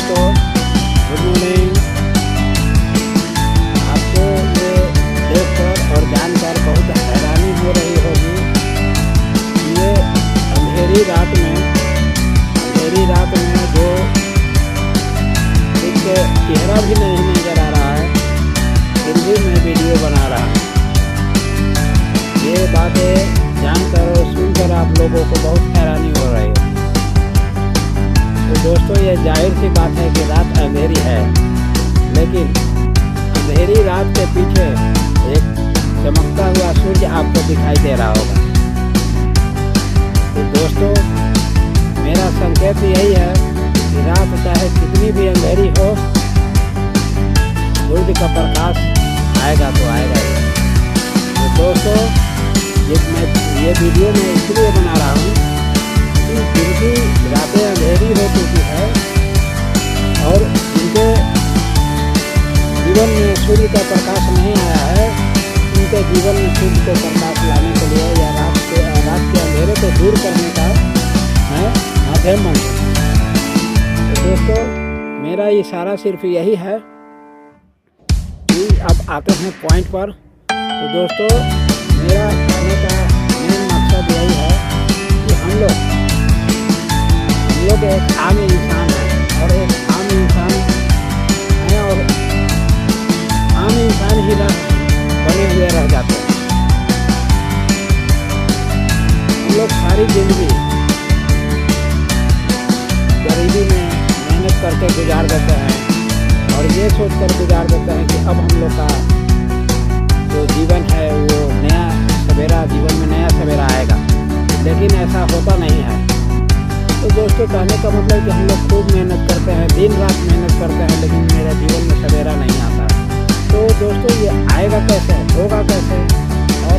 दोस्तों, good morning. आपको ये देखकर और जानकर बहुत हैरानी हो रही होगी। ये अंधेरी रात में जो एक चेहरा भी नहीं नजर आ रहा है, फिर भी मैं वीडियो बना रहा हूँ। ये बातें जानकर और सुनकर आप लोगों को बहुत हैरानी हो रही है। तो दोस्तों, ये जाहिर सी बात है कि रात अंधेरी है, लेकिन अंधेरी रात के पीछे एक चमकता हुआ सूर्य आपको दिखाई दे रहा होगा। तो दोस्तों, मेरा संकेत यही है कि रात चाहे कितनी भी अंधेरी हो, सूर्य का प्रकाश आएगा तो आएगा ही। तो दोस्तों, ये वीडियो मैं इसलिए बना रहा हूँ कि जिनकी रातें अंधेरी हो चुकी है और जिनके जीवन में सूर्य का प्रकाश नहीं आया है, उनके जीवन में सूर्य को प्रकाश लाने के लिए या रात के अंधेरे को दूर करने का मैं माध्यम बन सकता। तो दोस्तों, मेरा इशारा सिर्फ यही है कि अब आते हैं पॉइंट पर। तो दोस्तों, मेरा कहने का मेन मकसद यही है कि हम लोग एक आम इंसान हैं और एक आम इंसान हैं और आम इंसान ही बने हुए रह जाते हैं। हम लोग सारी जिंदगी गरीबी में मेहनत करके गुजार देते हैं और ये सोचकर गुजार देते हैं कि अब हम लोग का जो जीवन है वो नया सवेरा, जीवन में नया सवेरा आएगा, लेकिन ऐसा होता नहीं है। तो दोस्तों, कहने का मतलब कि हम लोग खूब मेहनत करते हैं, दिन रात मेहनत करते हैं, लेकिन मेरे जीवन में सवेरा नहीं आता। तो दोस्तों, ये आएगा कैसे, होगा कैसे, और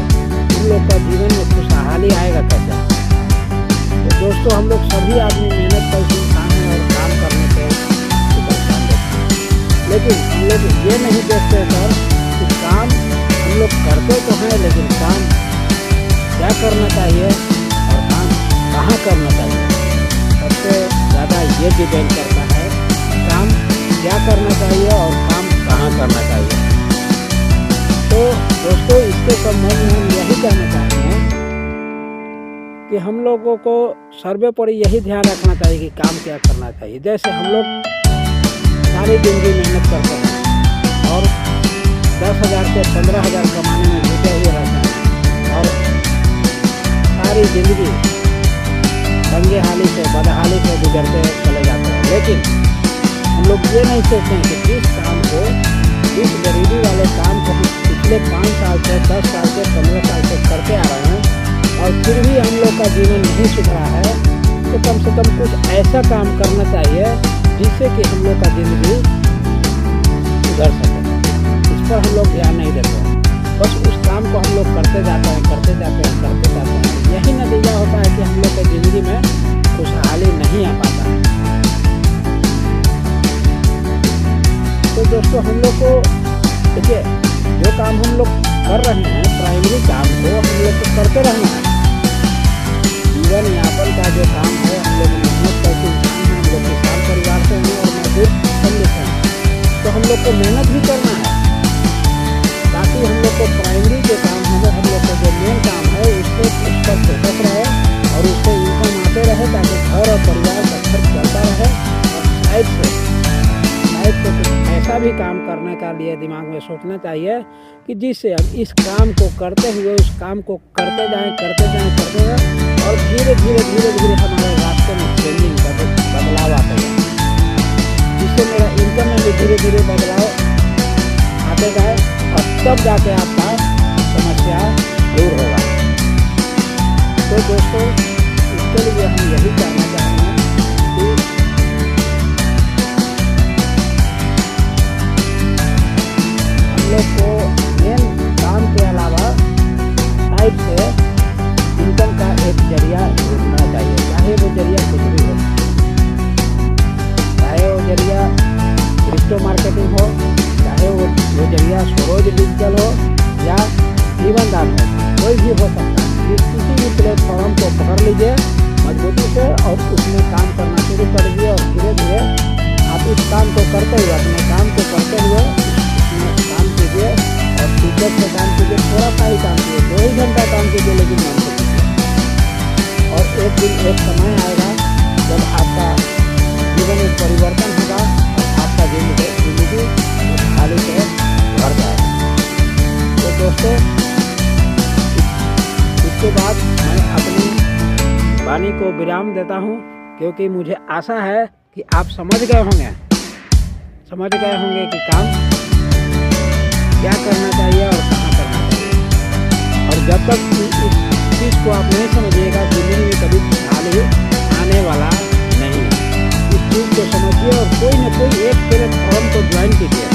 हम लोग का जीवन में खुशहाली आएगा कैसे? तो दोस्तों, हम लोग सभी आदमी मेहनत कर इंसान हैं और काम करने से परेशान देखते हैं, लेकिन हम लोग ये नहीं देखते सर कि काम हम लोग करते तो हैं, लेकिन काम क्या करना चाहिए और काम कहाँ करना चाहिए। सबसे ज़्यादा ये डिपेंड करता है काम क्या करना चाहिए और काम कहाँ करना चाहिए। तो दोस्तों, इसके संबंध में हम यही कहना चाहते हैं कि हम लोगों को सर्वोपरि यही ध्यान रखना चाहिए कि काम क्या करना चाहिए। जैसे हम लोग सारी जिंदगी मेहनत करते हैं और 10,000 से 15,000 कमाने में जुटे हुए रहते हैं और सारी जिंदगी तंगे हाली से बदहाली से गुजरते चले जाते हैं, लेकिन हम लोग ये नहीं सोचते हैं कि जिस गरीबी वाले काम को हम पिछले 5 साल से 10 साल से 15 साल से करते आ रहे हैं और फिर भी हम लोग का जीवन नहीं सुधरा है, तो कम से कम कुछ ऐसा काम करना चाहिए जिससे कि हम लोग का ज़िंदगी सुधर सके। इस पर हम लोग ध्यान नहीं देते हैं, बस उस काम को हम लोग करते जाते हैं। यही नतीजा होता है कि हम लोग की ज़िंदगी में खुशहाली नहीं आ पाता है। तो दोस्तों, हम लोग को देखिए, जो काम हम लोग कर रहे हैं, प्राइमरी काम को हम लोग को करते रहना है। जीवन यापन का जो काम है, हम लोग मेहनत करके इंसान हैं, हम लोग किसान परिवार से हैं और मजदूर समझते हैं, तो हम लोग को मेहनत भी करना है ताकि हम लोग को प्राइमरी जो काम है, हम लोग को जो मेन काम है, उस पर फोकस रहे और उससे इनकम आते रहे, ताकि घर और परिवार का खर्च चलता रहे। और साइड से कुछ ऐसा भी काम करने का लिए दिमाग में सोचना चाहिए कि जिससे हम इस काम को करते हुए उस काम को करते जाएं और धीरे धीरे हमारे रास्ते में चेंजिंग बदलाव आते जाए, जिससे मेरा इनकम में भी धीरे धीरे बदलाव आते जाए और तब जाके आपका समस्या दूर होगा। तो दोस्तों, इसके लिए हम यही कहना चाहेंगे कि हम लोग को मेन काम के अलावा साइड से इनकम का एक जरिया ढूंढना चाहिए, चाहे वो जरिया कुछ भी हो, चाहे वो जरिया क्रिप्टो मार्केटिंग हो, चाहे वो जरिया स्वरोज डिजिटल हो या जीवन दान हो, कोई भी हो सकता है। किसी भी प्लेटफॉर्म को पकड़ लीजिए मजबूती से और उसमें काम करना शुरू कर दीजिए और धीरे धीरे आप इस काम को करते हुए, अपने काम को करते हुए उसमें काम कीजिए और टीचर से काम कीजिए। थोड़ा सा ही काम कीजिए, 2 ही घंटा काम कीजिए, लेकिन मन से कीजिए। और एक दिन एक समय आएगा जब आपका जीवन में परिवर्तन होगा और आपका जिंदगी खाली से भर जाएगा। तो दोस्तों, इसके बाद मैं अपनी वाणी को विराम देता हूँ, क्योंकि मुझे आशा है कि आप समझ गए होंगे कि काम क्या करना चाहिए और कहाँ करना चाहिए। और जब तक इस चीज़ को आप नहीं समझिएगा, ज़िंदगी में कभी खुशहाली आने वाला नहीं है। इस चीज़ को समझिए और कोई न कोई एक प्लेटफॉर्म को ज्वाइन कीजिए,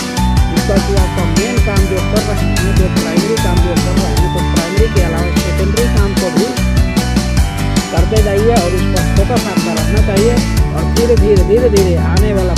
जिसका कि आपका मेन काम जो कर रहे हैं, जो प्राइमरी काम जो कर रहे हैं, तो प्राइमरी के अलावा सेकेंडरी काम को भी करते जाइए और उस पर फोकस आपका रखना चाहिए। और धीरे धीरे आने वाला